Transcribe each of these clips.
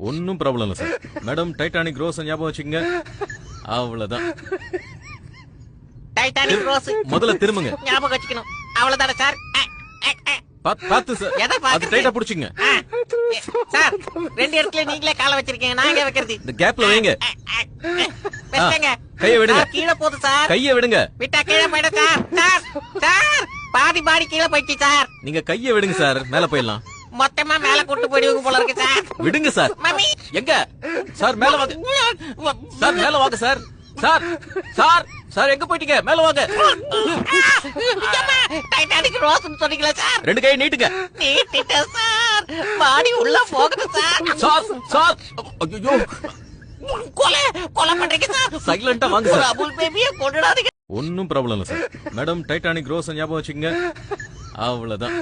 ஒன்னும் ப்ராப்ளம் இல்ல sir. Madam Titanic rose ஞாபகம் வச்சுங்க. அவ்வளவுதான். டைட்டானிக் ரோஸ் முதல்ல திரும்புங்க. ஞாபகம் வச்சுக்கணும். அவ்வளவுதானே சார்? பாத்து சார். எதை அது பாக்குறது? டைட்டா புடிச்சுங்க. சார், ரெண்டு இடத்துல நீங்களே கால வச்சிருக்கீங்க. நான் எங்க வைக்கிறது? இந்த கேப்ல வைங்க. வச்சுட்டேங்க. கையை விடுங்க. சார், கீழே போகுது சார். கையை விடுங்க. விட்டா கீழே போயிடும் சார். சார், சார், பாதி பாடி கீழே போயிடுச்சு சார். நீங்க கையை விடுங்க சார். மேல போயிடலாம். மொத்தமா மேல கூட்டு போயிடுவீங்க போல இருக்கு சார். விடுங்க சார். மம்மி எங்க சார்? மேல வாங்க சார். மேல வாங்க சார். சார் சார் சார் எங்க போயிட்டீங்க? மேல வாங்க. டைட்டானிக் ரோஸ்னு சொன்னீங்களா சார்? ரெண்டு கையை நீட்டுங்க. நீட்டிட்டேன் சார். பாடி உள்ள போகுது சார். சார் சார் ஐயோ கொலை கொலை பண்றீங்க சார். சைலண்டா வாங்க ஒரு சார். அபுல் பேபியை கொண்டுடாதீங்க. ஒன்னும் ப்ராப்ளம் இல்ல சார். மேடம் டைட்டானிக் ரோஸ் ஞாபகம் வச்சுங்க. அவ்வளவுதான்.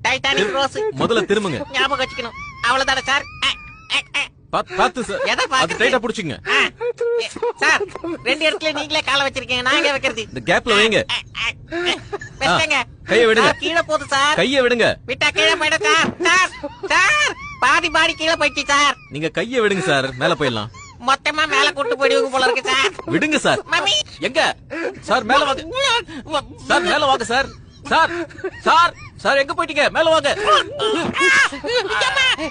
டைட்டானிக் ரோஸ் முதல்ல திரும்புங்க. ஞாபகம் வச்சுக்கணும். அவ்வளவுதானே சார்? பாத்து சார். எதை அது பாக்குறது? டைட்டா புடிச்சுங்க. சார், ரெண்டு இடத்துல நீங்களே கால வச்சிருக்கீங்க. நான் எங்க வைக்கிறது? இந்த கேப்ல வைங்க. வச்சுட்டேங்க. கையை விடுங்க. சார், கீழே போகுது சார். கையை விடுங்க. விட்டா கீழே போயிடும் சார். சார், சார், பாதி பாடி கீழே போயிடுச்சு சார். நீங்க கையை விடுங்க சார். மேல போயிடலாம். மொத்தமா மேல கூட்டு போயிடுவீங்க போல இருக்கு சார். விடுங்க சார். மம்மி எங்க சார்? மேல வாங்க சார். மேல வாங்க சார். சார் சார் சார் எங்க போயிட்டீங்க? மேல வாங்க.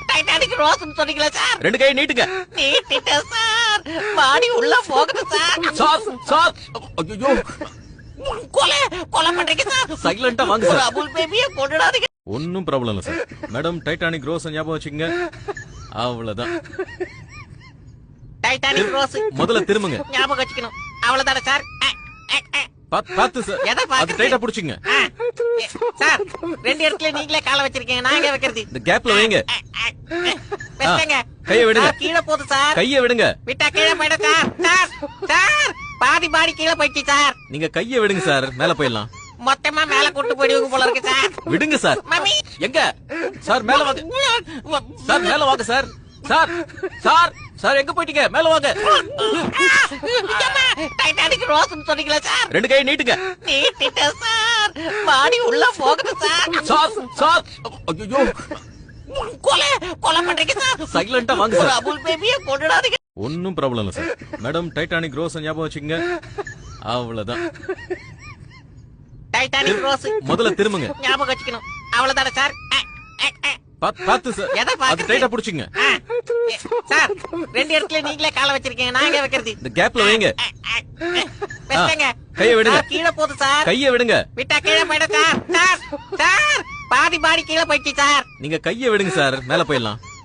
டைட்டானிக் ரோஸ்னு சொன்னீங்களா சார்? ரெண்டு கையை நீட்டுங்க. நீட்டிட்டேன் சார். பாடி உள்ள போகுது சார். சார் சார் ஐயோ கொலை கொலை பண்றீங்க சார். சைலண்டா வாங்க ஒரு சார். அபுல் பேபியை கொண்டுடாதீங்க. ஒன்னும் ப்ராப்ளம் இல்ல சார். மேடம் டைட்டானிக் ரோஸ் ஞாபகம் வச்சுங்க. அவ்வளவுதான். டைட்டானிக் ரோஸ் முதல்ல திரும்புங்க. ஞாபகம் வச்சுக்கணும். அவ்வளவுதானே சார்? பாத்து சார். எதை அது பாக்குறது? டைட்டா புடிச்சுங்க. சார், ரெண்டு இடத்துல நீங்களே கால வச்சிருக்கீங்க. நான் எங்க வைக்கிறது? இந்த கேப்ல வைங்க. வச்சுட்டேங்க. கையை விடுங்க. சார், கீழே போகுது சார். கையை விடுங்க. விட்டா கீழே போயிடும் சார். சார், சார், பாதி பாடி கீழே போயிடுச்சு சார். நீங்க கையை விடுங்க சார். மேல போயிடலாம். மொத்தமா மேல கூட்டு போயிடுவீங்க போல இருக்கு சார். விடுங்க சார். மம்மி எங்க சார்? மேல வாங்க சார். மேல வாங்க சார். சார் சார் சார் எங்க போயிட்டீங்க? மேல வாங்க. டைட்டானிக் ரோஸ்னு சொன்னீங்களா சார்? ரெண்டு கையை நீட்டுங்க. நீட்டிட்டேன் சார். பாடி உள்ள போகுது சார். சார் சார் ஐயோ கொலை கொலை பண்றீங்க சார். சைலண்டா வாங்க ஒரு சார். அபுல் பேபியை கொண்டுடாதீங்க. ஒன்னும் ப்ராப்ளம் இல்ல சார். மேடம் டைட்டானிக் ரோஸ் ஞாபகம் வச்சுங்க. அவ்வளவுதான். டைட்டானிக் ரோஸ் முதல்ல திரும்புங்க. ஞாபகம் வச்சுக்கணும். அவ்வளவுதானே சார்? பாத்து சார். எதை அது பாக்குறது? டைட்டா புடிச்சுங்க. சார், ரெண்டு இடத்துல நீங்களே கால வச்சிருக்கீங்க. நான் எங்க வைக்கிறது? இந்த கேப்ல வைங்க. வச்சுட்டேங்க. கையை விடுங்க. சார், கீழே போகுது சார். கையை விடுங்க. விட்டா கீழே போயிடும் சார். சார், சார், பாதி பாடி கீழே போயிடுச்சு சார். நீங்க கையை விடுங்க சார். மேல போயிடலாம்.